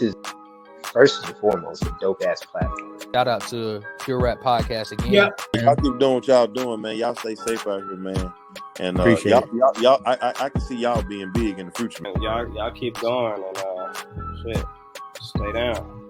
is first and foremost a dope ass platform. Shout out to Pure Rap Podcast again. Yeah. Y'all keep doing what y'all doing, man. Y'all stay safe out here, man. And y'all, I can see y'all being big in the future, man. Y'all keep going and shit, stay down.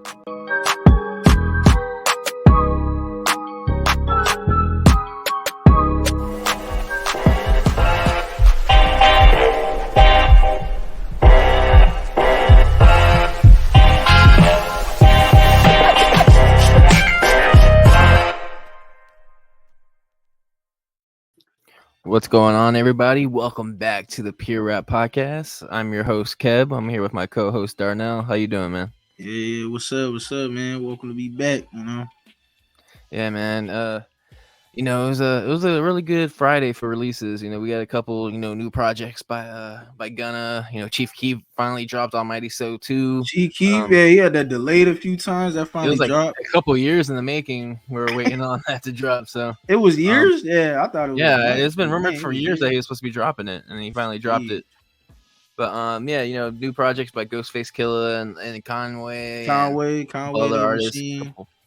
What's going on, everybody? Welcome back to the Pure Rap Podcast. I'm your host, Keb. I'm here with my co-host, Darnell. How you doing, man? Yeah, what's up, man? Welcome to be back, Yeah, man. It was a really good Friday for releases. We got a couple, new projects by Gunna. Chief Keef finally dropped Almighty So 2. Chief Keef, he had that delayed a few times. That finally dropped. A couple years in the making. We were waiting on that to drop. So it was years. I thought it was. Yeah, it's been rumored for years that he was supposed to be dropping it, and he finally dropped it. But new projects by Ghostface Killah and Conway, other artists.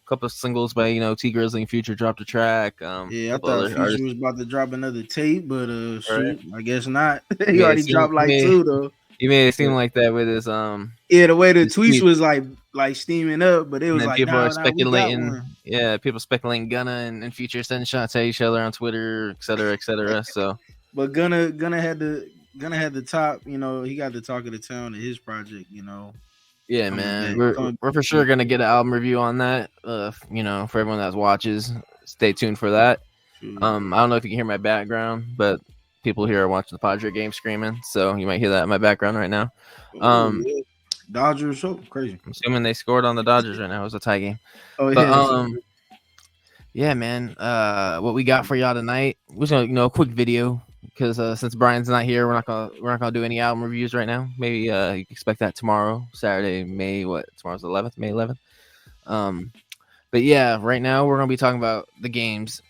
Couple of singles by T Grizzly and Future dropped a track. I thought Future was about to drop another tape, but shoot, I guess not. He already dropped two though. He made it seem like that with his the way the tweets was like steaming up, but it was like people are speculating. Yeah, people speculating Gunna and Future sending shots at each other on Twitter, et cetera. So, but Gunna had the top. He got the talk of the town in his project. Yeah, man, we're for sure gonna get an album review on that. For everyone that watches, stay tuned for that. I don't know if you can hear my background, but people here are watching the Padre game screaming, so you might hear that in my background right now. Dodgers, so crazy. I'm assuming they scored on the Dodgers right now. It was a tie game. Oh yeah. Yeah, man. What we got for y'all tonight? We're gonna, a quick video. Because since Brian's not here, we're not gonna do any album reviews right now. Maybe you can expect that tomorrow, Saturday, tomorrow's 11th, May 11th. But yeah, right now we're gonna be talking about the game's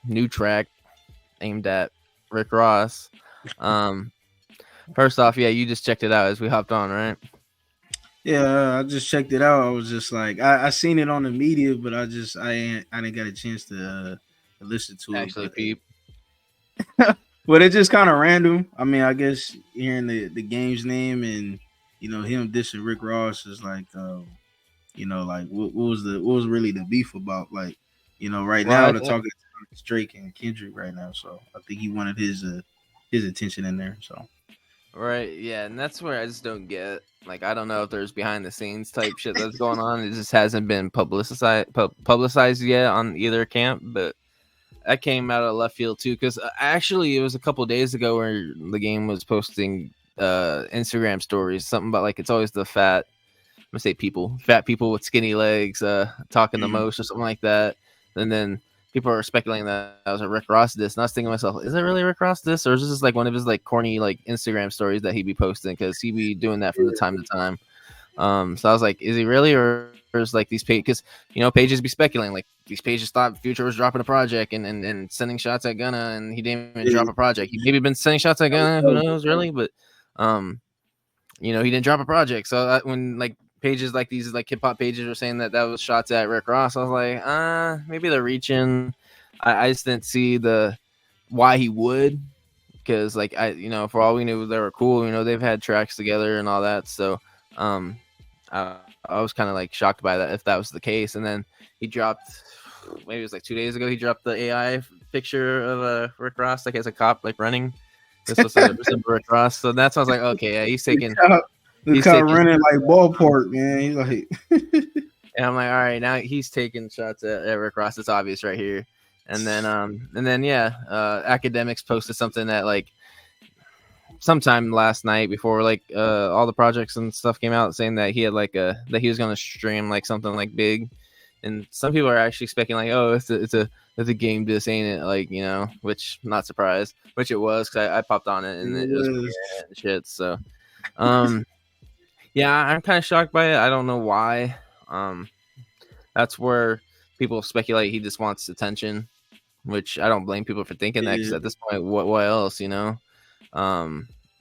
new track aimed at Rick Ross. First off, you just checked it out as we hopped on, right? Yeah, I just checked it out. I was just like, I seen it on the media, but I didn't get a chance to listen to it. Peep. But it's just kind of random. I mean, I guess hearing the game's name and him dissing Rick Ross is like, what was really the beef about? Like, right now they're talking to Drake and Kendrick right now, so I think he wanted his attention in there. So, right, yeah, and that's where I just don't get. Like, I don't know if there's behind the scenes type shit that's going on. It just hasn't been publicized yet on either camp, but. That came out of left field too, because actually it was a couple days ago where the game was posting Instagram stories, something about like it's always the fat people with skinny legs talking the most or something like that. And then people are speculating that was a Rick Ross diss. And I was thinking to myself, is it really Rick Ross diss, or is this just like one of his like corny like Instagram stories that he'd be posting, because he'd be doing that from time to time. So I was like, is he really, or is like these pages? Because pages be speculating like these pages thought Future was dropping a project and sending shots at Gunna, and he didn't even drop a project. He maybe been sending shots at Gunna, who knows really, but he didn't drop a project. So when like pages like these like hip hop pages were saying that was shots at Rick Ross, I was like, maybe they're reaching. I just didn't see why he would, because like for all we knew they were cool. They've had tracks together and all that, so. I was kind of like shocked by that if that was the case. And then he dropped, maybe it was like 2 days ago, he dropped the AI picture of Rick Ross like as a cop like running. This was Rick Ross, so that's why I was like, okay, yeah, he's taking running like ballpark, man. He's like, and I'm like, all right, now he's taking shots at Rick Ross. It's obvious right here. And then Academics posted something that like. Sometime last night before like all the projects and stuff came out, saying that he had like that he was gonna stream like something like big, and some people are actually speculating like, oh, it's a game diss, ain't it? Like which not surprised, which it was, because I popped on it and it was shit. So yeah, I'm kind of shocked by it. I don't know why. That's where people speculate he just wants attention, which I don't blame people for thinking that, because at this point, what else,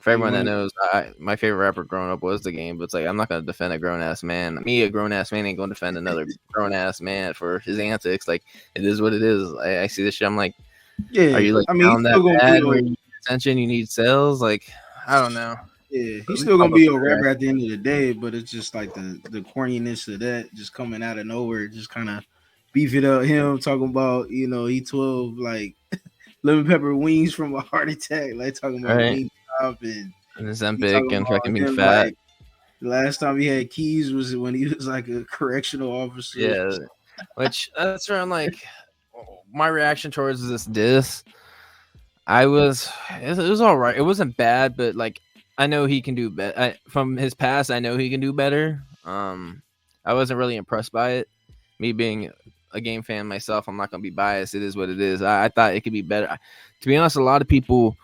For everyone that knows, my favorite rapper growing up was The Game, but it's like I'm not gonna defend a grown ass man. Me, a grown ass man, ain't gonna defend another grown ass man for his antics. Like it is what it is. I see this shit. I'm like, Yeah, are you like I mean, down that bad where you need attention, you need sales? Like I don't know. Yeah, he's still gonna be a rapper at the end of the day, but it's just like the corniness of that just coming out of nowhere, just kind of beef it up. Him talking about he 12 like lemon pepper wings from a heart attack, like talking about wing stop and Ozempic and fucking being fat. Like, the last time he had keys was when he was like a correctional officer. Yeah, which that's where I'm like, my reaction towards this diss. It was all right. It wasn't bad, but like I know he can do better. From his past, I know he can do better. I wasn't really impressed by it. Me being a Game fan myself, I'm not gonna be biased. It is what it is. I thought it could be better. To be honest, a lot of people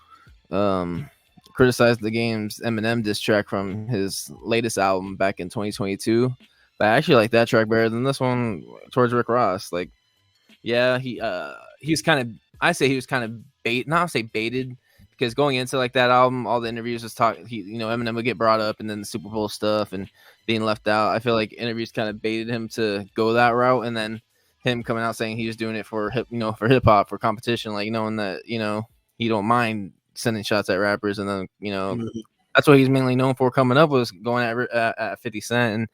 criticized the Game's Eminem diss track from his latest album back in 2022. But I actually like that track better than this one towards Rick Ross. Like, yeah, he was kind of. I say he was kind of not say baited, because going into like that album, all the interviews was talking. Eminem would get brought up, and then the Super Bowl stuff and being left out. I feel like interviews kind of baited him to go that route, and then him coming out saying he was doing it for hip hop, for competition, like knowing that he don't mind sending shots at rappers, and then that's what he's mainly known for coming up, was going at 50 Cent, and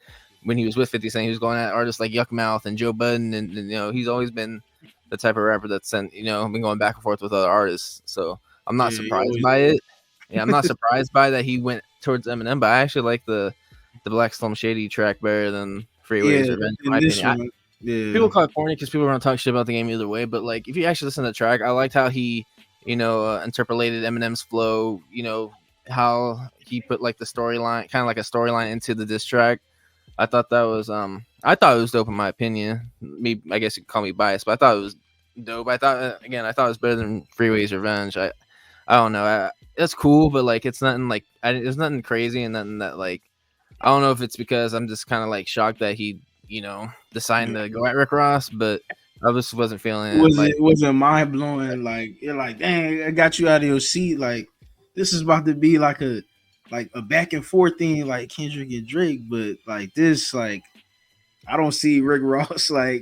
when he was with 50 Cent, he was going at artists like Yuck Mouth and Joe Budden, and he's always been the type of rapper that's been going back and forth with other artists. So I'm not surprised by it. Yeah, I'm not surprised by that he went towards Eminem, but I actually like the Black Slim Shady track better than Freeways Revenge, in my opinion. People call it corny because people are gonna talk shit about the game either way, but like if you actually listen to the track, I liked how he interpolated Eminem's flow, how he put like the storyline, kind of like a storyline, into the diss track. I thought that was I thought it was dope in my opinion. I guess you could call me biased, but I thought it was dope. I thought it was better than Freeways Revenge. I don't know. It's cool, but like it's nothing like there's nothing crazy, and nothing that like I don't know if it's because I'm just kind of like shocked that he decided to go at Rick Ross, but I just wasn't feeling it. It wasn't mind blowing. Like you're like, dang, I got you out of your seat. Like this is about to be like a back and forth thing, like Kendrick and Drake, but like this, like I don't see Rick Ross like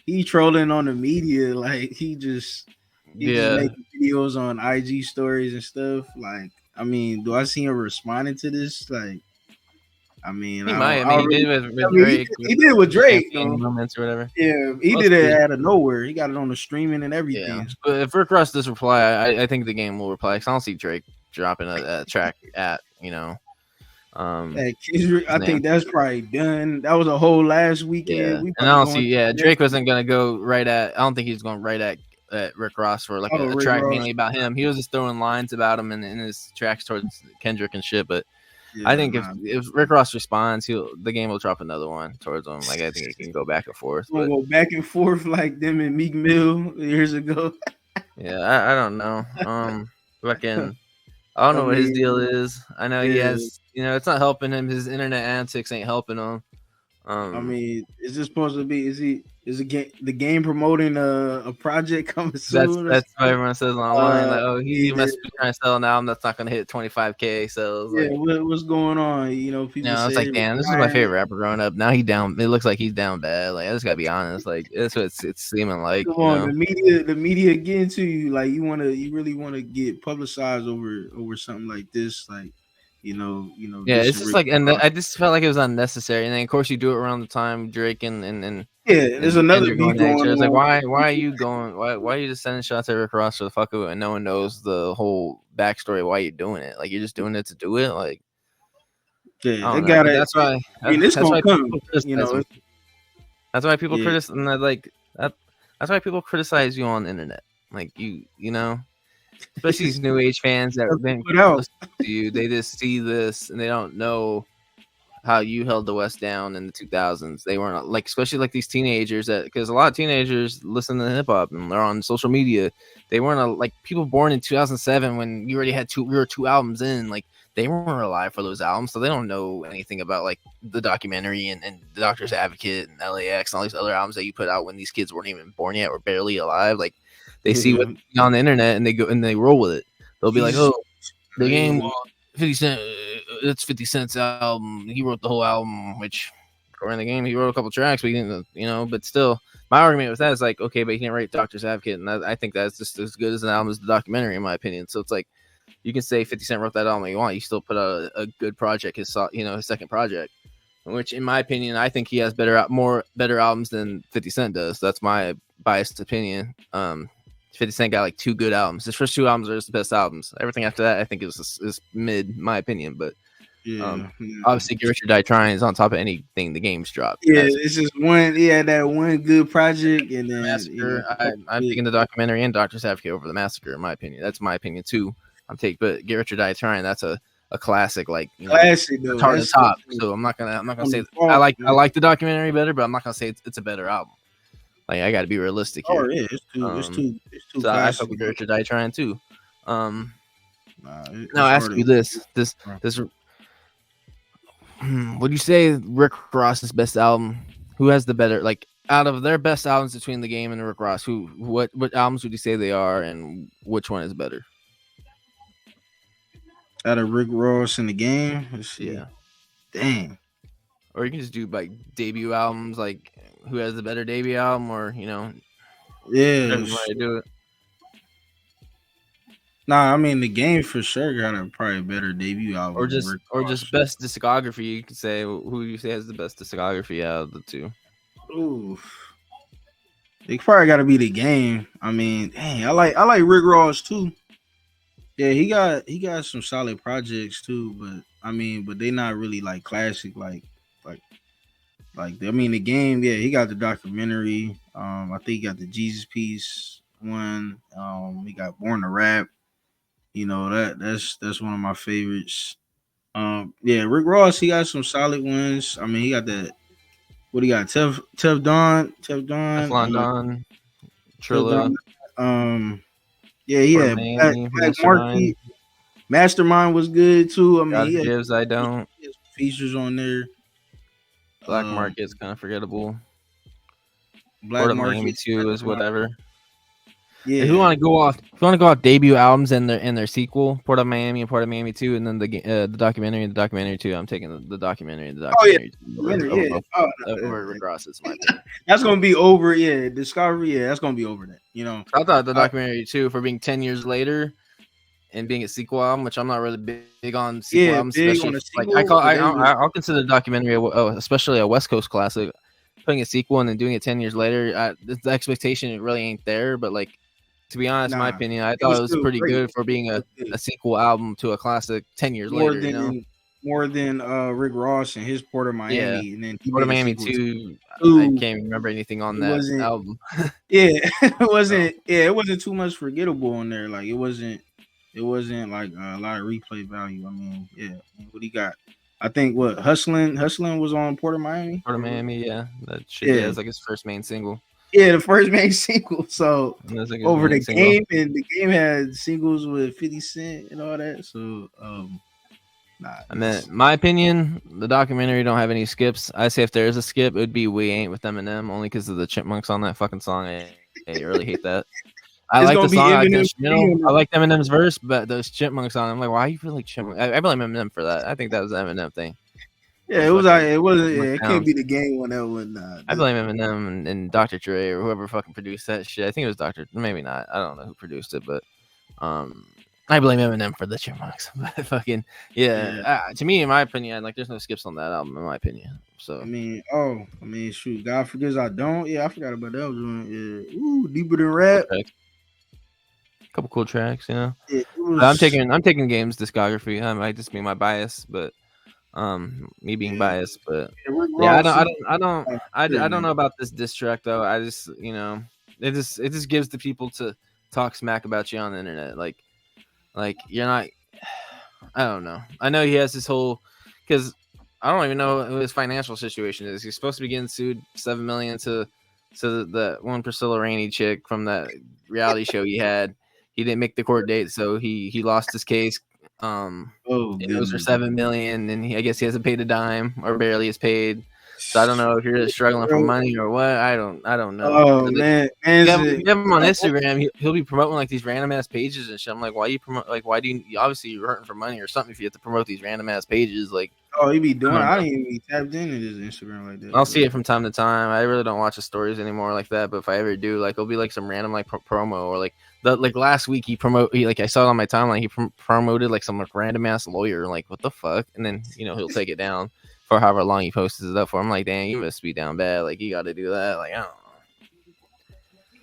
he trolling on the media, like he just making videos on IG stories and stuff. Like, I mean, do I see him responding to this? Like, I mean, he did with Drake. He did with Drake, moments or whatever. Yeah, he did it out of nowhere. He got it on the streaming and everything. Yeah. But if Rick Ross does reply, I think the Game will reply, because I don't see Drake dropping a track at Kendrick, I think that's probably done. That was a whole last weekend. And I don't see. Drake wasn't gonna go right at. I don't think he's going right at Rick Ross for like a track mainly about him. He was just throwing lines about him in his tracks towards Kendrick and shit. But I think if Rick Ross responds, the Game will drop another one towards him. Like I think it can go back and forth. We'll go back and forth like them and Meek Mill years ago. Yeah, I don't know. I don't know what his deal is. I know he has, it's not helping him. His internet antics ain't helping him. I mean, is this supposed to be? Is the game promoting a project coming soon? That's what everyone says online. Like, he must be trying to sell an album that's not going to hit 25K. So what's going on? People. It's like, damn, this is my favorite rapper growing up. Now he down. It looks like he's down bad. Like I just gotta be honest. Like that's what it's seeming like. Come on, the media getting to you. Like you really want to get publicized over something like this. Like. Yeah, it's just like, and I just felt like it was unnecessary. And then of course you do it around the time Drake and there's another beat going on. It's like why are you going? Why are you just sending shots at Rick Ross for the fuck of it, and no one knows the whole backstory why you're doing it? Like you're just doing it to do it. Like they got it. That's why. It's gonna come. That's why people criticize. That's why people criticize you on the internet. Like especially these new age fans that have been listen to you, they just see this and they don't know how you held the West down in the 2000s. They weren't like, especially like these teenagers, because a lot of teenagers listen to hip hop and they're on social media. They weren't like people born in 2007 when you already had two albums in. Like they weren't alive for those albums, so they don't know anything about like the documentary and the Doctor's Advocate and LAX and all these other albums that you put out when these kids weren't even born yet or barely alive. Like. They see what's on the internet and they go and they roll with it. They'll be like, "Oh, the Game 50 Cent, it's 50 Cent's album. He wrote the whole album, which according to the game, he wrote a couple tracks, but he didn't, but still, my argument with that is like, okay, but he didn't write Doctor's Advocate, and I think that's just as good as an album as the documentary, in my opinion. So it's like, you can say 50 Cent wrote that album you want, you still put out a good project, his second project, which in my opinion, I think he has better albums than 50 Cent does. That's my biased opinion. 50 Cent got like 2 good albums. His first 2 albums are just the best albums. Everything after that, I think is mid, in my opinion. But obviously, Get Rich or Die Trying is on top of anything the game's dropped. Yeah, it's just one. Yeah, that one good project, and then Massacre. I'm taking the documentary and Doctor's Advocate over the Massacre, in my opinion. That's my opinion too. But Get Rich or Die Trying, that's a classic, like classic, though. Hard to top. So I'm not gonna say I like the documentary better, but I'm not gonna say it's a better album. Like, I got to be realistic here. Oh yeah, it's too. So I fuck with Get Rich or Die Trying too. Now ask you this. Would you say Rick Ross's best album? Who has the better, like, out of their best albums between The Game and Rick Ross? What albums would you say they are, and which one is better? Out of Rick Ross and The Game, let's see. Yeah. Dang. Or you can just do like debut albums, like who has the better debut album, or Yeah. Do it. Nah, I mean The Game for sure got a probably better debut album. Or just best discography. You could say who you say has the best discography out of the two. Ooh. It probably gotta be The Game. I mean, dang, I like Rick Ross too. Yeah, he got some solid projects too, but they not really like classic The Game. Yeah, he got the documentary. I think he got the Jesus Piece one. He got Born to Rap. That's one of my favorites. Yeah, Rick Ross, he got some solid ones. I mean, he got that. What he got? Teflon Don, Trilla. He had Black Market. Mastermind was good too. I mean, he had I don't. Features on there. Black Market's kind of forgettable. Black Market too is whatever. Yeah. If you want to go off debut albums and their sequel, Port of Miami and Port of Miami 2, and then the documentary and the documentary 2, I'm taking the documentary and the documentary. Over Rick Ross's, my opinion. That's gonna be over. Yeah, Discovery. Yeah, that's gonna be over that. I thought the documentary 2 for being 10 years later and being a sequel album, which I'm not really big on sequel albums. I'll consider the documentary, especially a West Coast classic. Putting a sequel and then doing it 10 years later, the expectation really ain't there. But like, to be honest, in my opinion, I thought it was pretty good for being a sequel album to a classic 10 years later. More than Rick Ross and his Port of Miami, and then Port of Miami 2. I can't remember anything on that album. It wasn't too much forgettable on there. Like it wasn't like a lot of replay value. I mean, yeah. What he got? I think Hustlin' was on Port of Miami. Port of Miami, yeah. That shit is like his first main single. Yeah, the first main single. So over The Game, and The Game had singles with 50 Cent and all that. So I mean, my opinion, the documentary don't have any skips. I say if there is a skip, it would be We Ain't with Eminem, only because of the chipmunks on that fucking song. I really hate that. I like the song. I like Eminem's verse, but those chipmunks on it, I'm like, why are you feeling like chipmunks? I blame Eminem for that. I think that was the Eminem thing. Yeah, it can't be The Game one that one. I blame Eminem and Dr. Dre or whoever fucking produced that shit. I think it was maybe not. I don't know who produced it, but I blame Eminem for the chipmunks. But fucking to me, in my opinion, like there's no skips on that album, in my opinion. So I mean, shoot, God forgives I don't. Yeah, I forgot about that one. Yeah, ooh, Deeper Than Rap. Couple cool tracks, Yeah, I'm taking Game's discography. That might just be my bias, but me being biased, but I don't know about this diss track though. I just it just gives the people to talk smack about you on the internet. Like you're not. I don't know. I know he has this whole because I don't even know what his financial situation is. He's supposed to be getting sued $7 million to the one Priscilla Rainey chick from that reality show he had. He didn't make the court date, so he lost his case. It was for $7 million, and I guess he hasn't paid a dime or barely has paid. So I don't know if you're just struggling for money or what. I don't know. Oh man, You have him on Instagram. He'll be promoting like these random ass pages and shit. I'm like, why you promote? Like, why do you? Obviously, you're hurting for money or something if you have to promote these random ass pages. Like, oh, he be doing. I didn't even be tapped into his Instagram like that. I'll see it from time to time. I really don't watch the stories anymore like that. But if I ever do, like, it'll be like some random like promo or like last week he like I saw it on my timeline. He promoted like some like random ass lawyer. Like, what the fuck? And then he'll take it down for however long he posts it up for. I'm like, dang, you must be down bad. Like, you got to do that. Like, I don't know.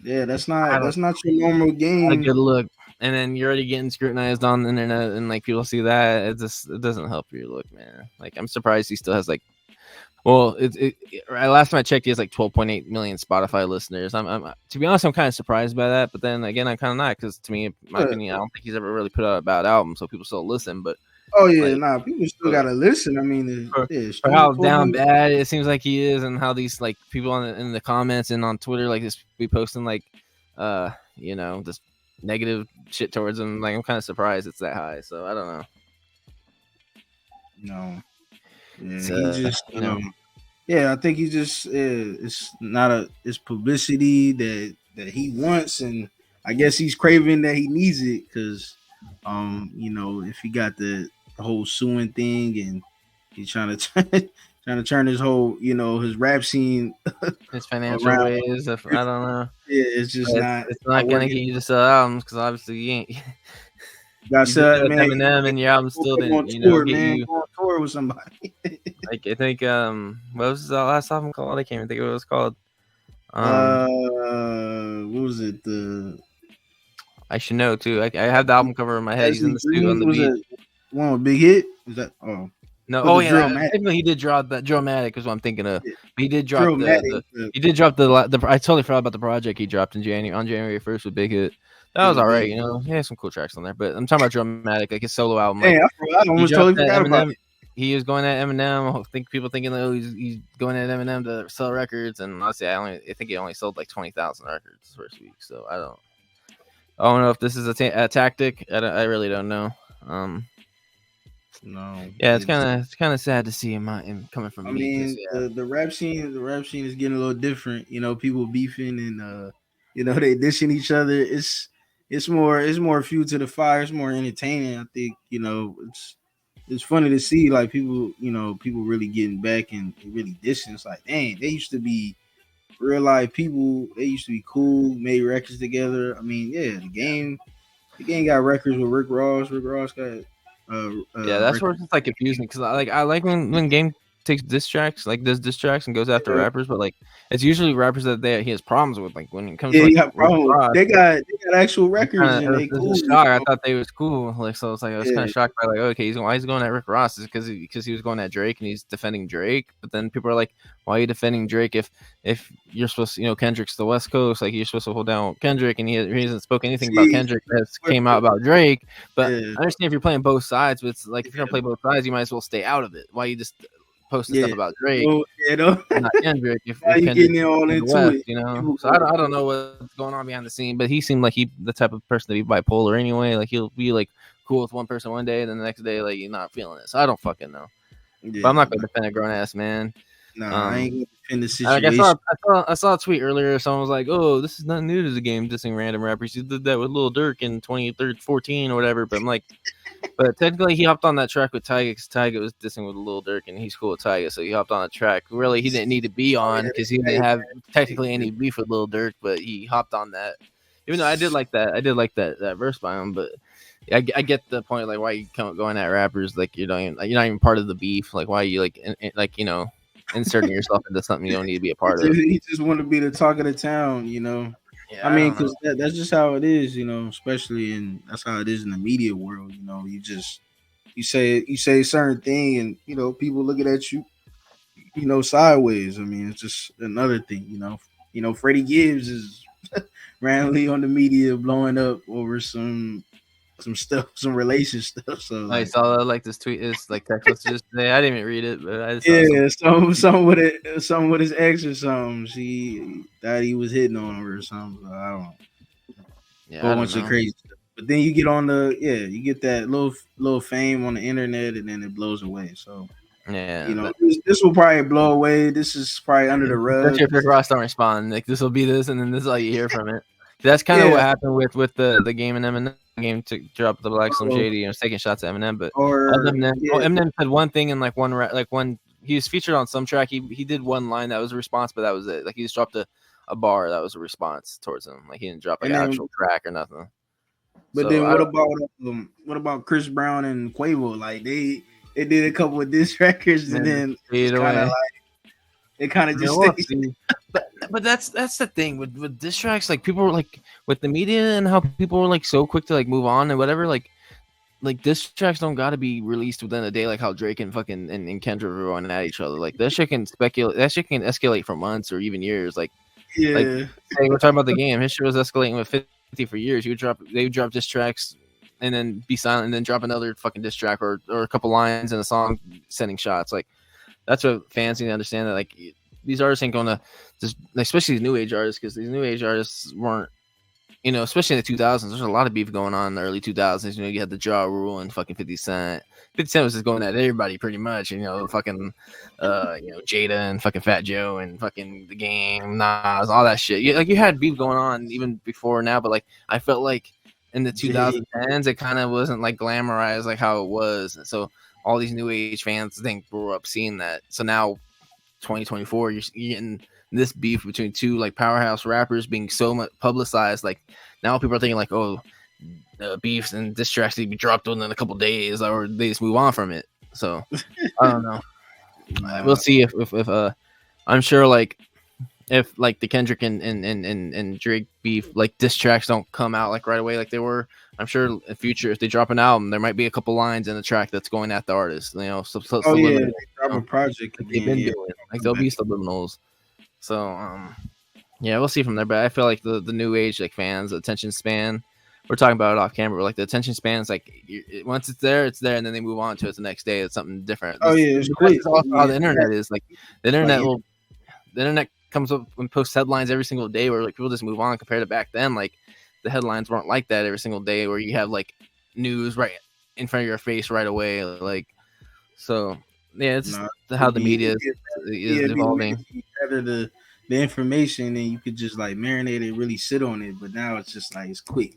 Yeah, that's not your normal game. Not a good look. And then you're already getting scrutinized on the internet, and like people see that it doesn't help your look, man. Like, I'm surprised he still has like, well, last time I checked, he has like 12.8 million Spotify listeners. I'm to be honest, I'm kind of surprised by that, but then again, I'm kind of not, because to me, in my opinion, I don't think he's ever really put out a bad album, so people still listen. But oh yeah, people still gotta listen. I mean, for how down bad it seems like he is, and how these like people in the comments and on Twitter like just be posting like, just negative shit towards him. Like, I'm kind of surprised it's that high. So I don't know. No. Yeah, he just I think he just it's not it's publicity that he wants, and I guess he's craving that he needs it because if he got the whole suing thing and he's trying to turn his whole his rap scene his financial ways. I don't know. Yeah, it's just it's not gonna get you to sell albums because obviously you ain't. Got said, man. Eminem and your album still didn't, get you on tour with somebody. Like, I think what was the last album called? I can't even think of what it was called. What was it? I should know too. I have the album cover in my head. He's in the studio on the beat. One with Big Hit? Is that? Oh no. Oh yeah. He did drop that. Dramatic is what I'm thinking of. Yeah. He did drop he did drop the. I totally forgot about the project he dropped on January 1st with Big Hit. That was all right, He had some cool tracks on there, but I'm talking about Dramatic, like his solo album. Like, I almost totally forgot about it. He was going at Eminem. People thinking he's going at Eminem to sell records, and honestly, I think he only sold like 20,000 records this first week. So I don't know if this is a tactic. I really don't know. No. Yeah, it's kind of sad to see him coming from. I mean, the rap scene is getting a little different. People beefing and they dishing each other. It's more fuel to the fire. It's more entertaining. I think it's funny to see like people really getting back and really dissing. It's like, dang, they used to be real life people. They used to be cool, made records together. I mean, yeah, the game got records with Rick Ross. Rick Ross got that's where it's like confusing because I like when Game takes diss tracks, like does diss tracks and goes after rappers, but like it's usually rappers that he has problems with. Like when it comes to he got problems. They got actual records and they cool. I thought they was cool. Like, so it's like I was kind of shocked by like, okay, why he's going at Rick Ross? Is because he was going at Drake and he's defending Drake. But then people are like, why are you defending Drake if you're supposed to, Kendrick's the West Coast, like you're supposed to hold down Kendrick, and he hasn't spoken anything about Kendrick that came out about Drake. But I understand if you're playing both sides, but it's like if you're gonna play both sides, you might as well stay out of it. Why you just posting stuff about Drake, not Kendrick. If you getting all into West, it, So I don't know what's going on behind the scene, but he seemed like the type of person to be bipolar anyway. Like he'll be like cool with one person one day, and then the next day like you're not feeling it. So I don't fucking know. Yeah, but I'm not gonna defend a grown ass man. No, I ain't gonna defend the situation. I saw a tweet earlier. Someone was like, "Oh, this is not new to the game, dissing random rappers. He did that with Lil Durk in 2014 or whatever." But I'm like, but technically he hopped on that track with Tyga because Tyga was dissing with Lil Durk, and he's cool with Tyga, so he hopped on the track. Really, he didn't need to be on because he didn't have technically any beef with Lil Durk, but he hopped on that. Even though I did like that verse by him, but I get the point. Like, why you going at rappers? Like, you're not even part of the beef. Like, why you inserting yourself into something you don't need to be a part of? He just want to be the talk of the town, Yeah, I mean, because that's just how it is, especially that's how it is in the media world. You say a certain thing, and people looking at you, sideways. I mean, it's just another thing, Freddie Gibbs is randomly on the media blowing up over some stuff, some relation stuff. So I saw that, like this tweet is like text messages today. I didn't even read it, but I just saw something with his ex or something. She thought he was hitting on her or something. So I don't know. Yeah, a whole bunch of crazy stuff. But then you get on you get that little fame on the internet, and then it blows away. So Yeah, You know, this will probably blow away. This is probably under the rug. especially if Rick Ross don't respond. Like this will be this, and then this is all you hear from it. That's kind of what happened with the game and Eminem game to drop the Black Slim Shady. Taking shots at Eminem, but Eminem said one thing in like one. He was featured on some track. He did one line that was a response, but that was it. Like he just dropped a bar that was a response towards him. Like he didn't drop like an actual track or nothing. But so, then what about Chris Brown and Quavo? Like they did a couple of diss records and then kind of like it kind of just but that's the thing with diss tracks. Like people were like with the media and how people were like so quick to like move on and whatever. Like diss tracks don't got to be released within a day. Like how Drake and fucking and Kendrick were going at each other. Like that shit can escalate for months or even years. Like hey, we're talking about the game. His shit was escalating with 50 for years. They would drop diss tracks and then be silent and then drop another fucking diss track or a couple lines in a song sending shots. Like that's what fans need to understand, that like these artists ain't gonna just, especially the new age artists, because these new age artists weren't, you know, especially in the 2000s. There's a lot of beef going on in the early 2000s. You know, you had the Ja Rule and fucking 50 Cent. 50 Cent was just going at everybody pretty much. You know, fucking, Jada and fucking Fat Joe and fucking The Game, Nas, all that shit. You had beef going on even before now, but like I felt like in the 2010s it kind of wasn't like glamorized like how it was. So all these new age fans, I think, grew up seeing that. So now 2024, you're getting this beef between two like powerhouse rappers being so much publicized. Like now people are thinking like, oh, beefs and diss tracks need to be dropped within a couple days, or they just move on from it. So I don't know. We'll see if I'm sure like if like the Kendrick and Drake beef, like diss tracks don't come out like right away like they were. I'm sure in the future, if they drop an album, there might be a couple lines in the track that's going at the artist. You know, they drop a project. They've been doing like there'll be subliminals. So yeah, we'll see from there. But I feel like the new age like fans, the attention span. We're talking about it off camera, but like the attention span is like once it's there, and then they move on to it the next day. It's something different. It's quick. It's also how the internet is. Like the internet comes up and posts headlines every single day where like people just move on compared to back then. Like the headlines weren't like that every single day where you have like news right in front of your face right away. Like so, yeah, it's how the media is evolving. The information, and you could just like marinate it, really sit on it. But now it's just like it's quick.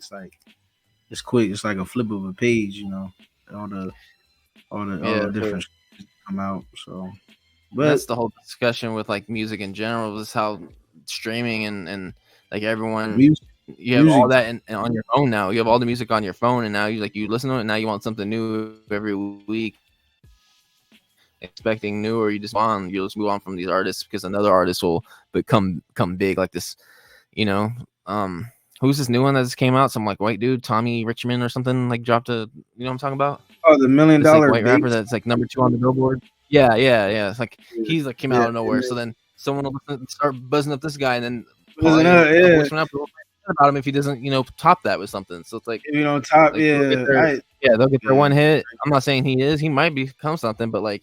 It's quick. It's like a flip of a page, you know. All the different come out. So, but that's the whole discussion with like music in general. Is how streaming and like everyone, you have all that and on your phone now. You have all the music on your phone, and now you listen to it. And now you want something new every week. Expecting new, or you'll just move on from these artists because another artist will become big like this, you know. Who's this new one that just came out? Some like white dude, Tommy Richmond or something, like dropped a, you know what I'm talking about? Oh, the $1 Million like, white rapper that's like number 2 on the Billboard. Yeah. It's like he's like came out of nowhere. So then someone will start buzzing up this guy, and then about him if he doesn't, you know, top that with something. So it's like, you know, top, like, they'll get their one hit. I'm not saying he might become something, but like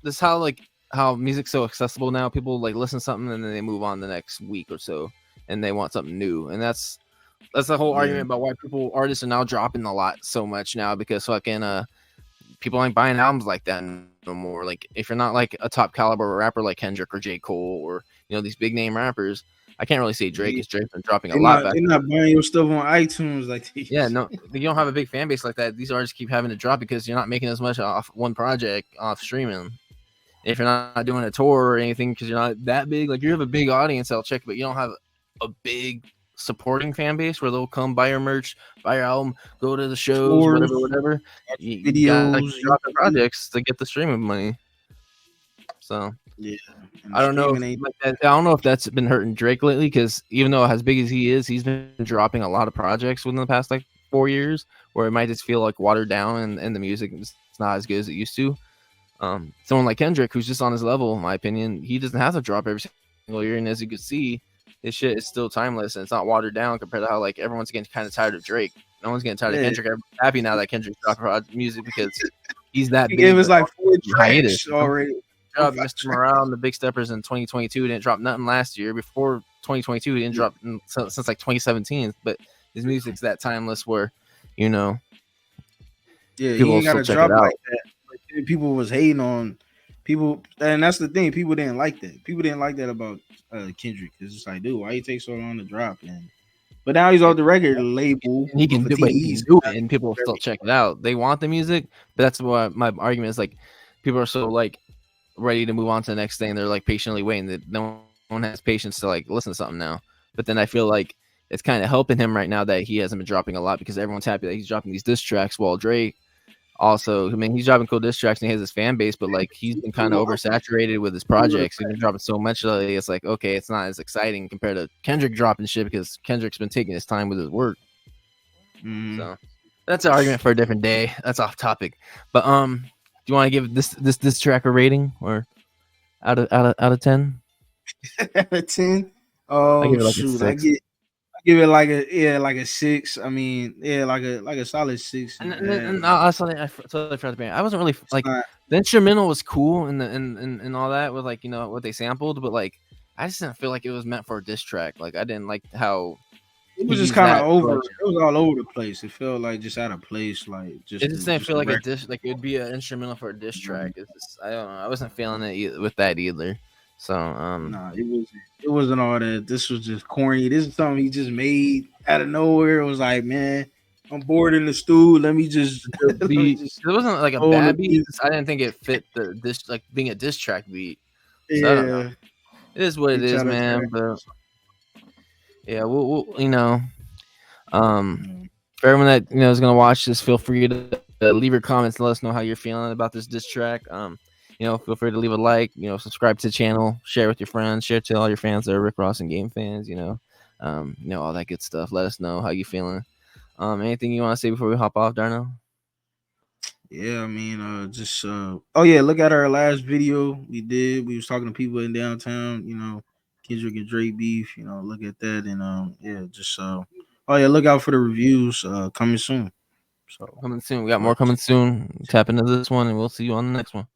this how music's so accessible now. People like listen to something and then they move on the next week or so, and they want something new. And that's the whole argument about why artists are now dropping a lot so much now, because fucking people ain't buying albums like that no more. Like if you're not like a top caliber rapper like Kendrick or J. Cole or, you know, these big name rappers, I can't really say Drake, because Drake's been dropping a lot back. They're not buying your stuff on iTunes like these. Yeah, no, you don't have a big fan base like that. These artists keep having to drop because you're not making as much off one project off streaming. If you're not doing a tour or anything, because you're not that big, like you have a big audience, I'll check, but you don't have a big supporting fan base where they'll come buy your merch, buy your album, go to the shows, whatever. You gotta drop the projects to get the streaming money. So yeah, I don't know. I don't know if that's been hurting Drake lately, because even though as big as he is, he's been dropping a lot of projects within the past like 4 years, where it might just feel like watered down and the music is not as good as it used to. Someone like Kendrick, who's just on his level, in my opinion, he doesn't have to drop every single year, and as you can see, his shit is still timeless and it's not watered down compared to how like everyone's getting kind of tired of Drake. No one's getting tired of Kendrick. Everyone's happy now that Kendrick's dropping music because he's that big. It was like 4 tracks already. Mr. Morale and the Big Steppers in 2022 didn't drop nothing last year. Before 2022, he didn't drop since like 2017. But his music's that timeless where, you know, people you ain't gotta drop like that. people was hating on people, and that's the thing. People didn't like that. People didn't like that about Kendrick. It's just like, dude, why you take so long to drop? And but now he's off the record label. And he can for do, but he TDEs. can do it, and people will still check it out. They want the music, but that's what my argument is. Like, people are so like ready to move on to the next thing. They're like patiently waiting. That no one has patience to like listen to something now. But then I feel like it's kind of helping him right now that he hasn't been dropping a lot because everyone's happy that he's dropping these diss tracks. While Drake also, I mean, he's dropping cool diss tracks and he has his fan base, but like he's been kind of oversaturated with his projects. He's been dropping so much lately. It's like, okay, it's not as exciting compared to Kendrick dropping shit because Kendrick's been taking his time with his work. So that's an argument for a different day. That's off topic. But do you want to give this track a rating or out of 10? Out of 10? Oh, I give it like shoot. a 6. I give it like a 6. I mean, like a solid 6. And I totally forgot the band. I wasn't really like the instrumental was cool and all that with like, you know, what they sampled, but like I just didn't feel like it was meant for a diss track. Like I didn't like how it was just kind of over. It was all over the place. It felt like just out of place. Like it just didn't feel like a diss. Like it would be an instrumental for a diss track. It's just, I don't know. I wasn't feeling it with that either. So nah, it wasn't all that. This was just corny. This is something he just made out of nowhere. It was like, man, I'm bored in the stew. Let me just. It wasn't like a bad beat. I didn't think it fit the diss, like being a diss track beat. So yeah, it is what it is, man. But yeah, we'll you know, for everyone that is gonna watch this, feel free to leave your comments and let us know how you're feeling about this diss track. Feel free to leave a like, subscribe to the channel, share with your friends, share to all your fans that are Rick Ross and game fans, all that good stuff. Let us know how you feeling. Anything you want to say before we hop off, Darno? Yeah, I mean, look at our last video we was talking to people in downtown, Kendrick and Drake beef, look at that. And look out for the reviews coming soon. So coming soon. We got more coming soon. Tap into this one and we'll see you on the next one.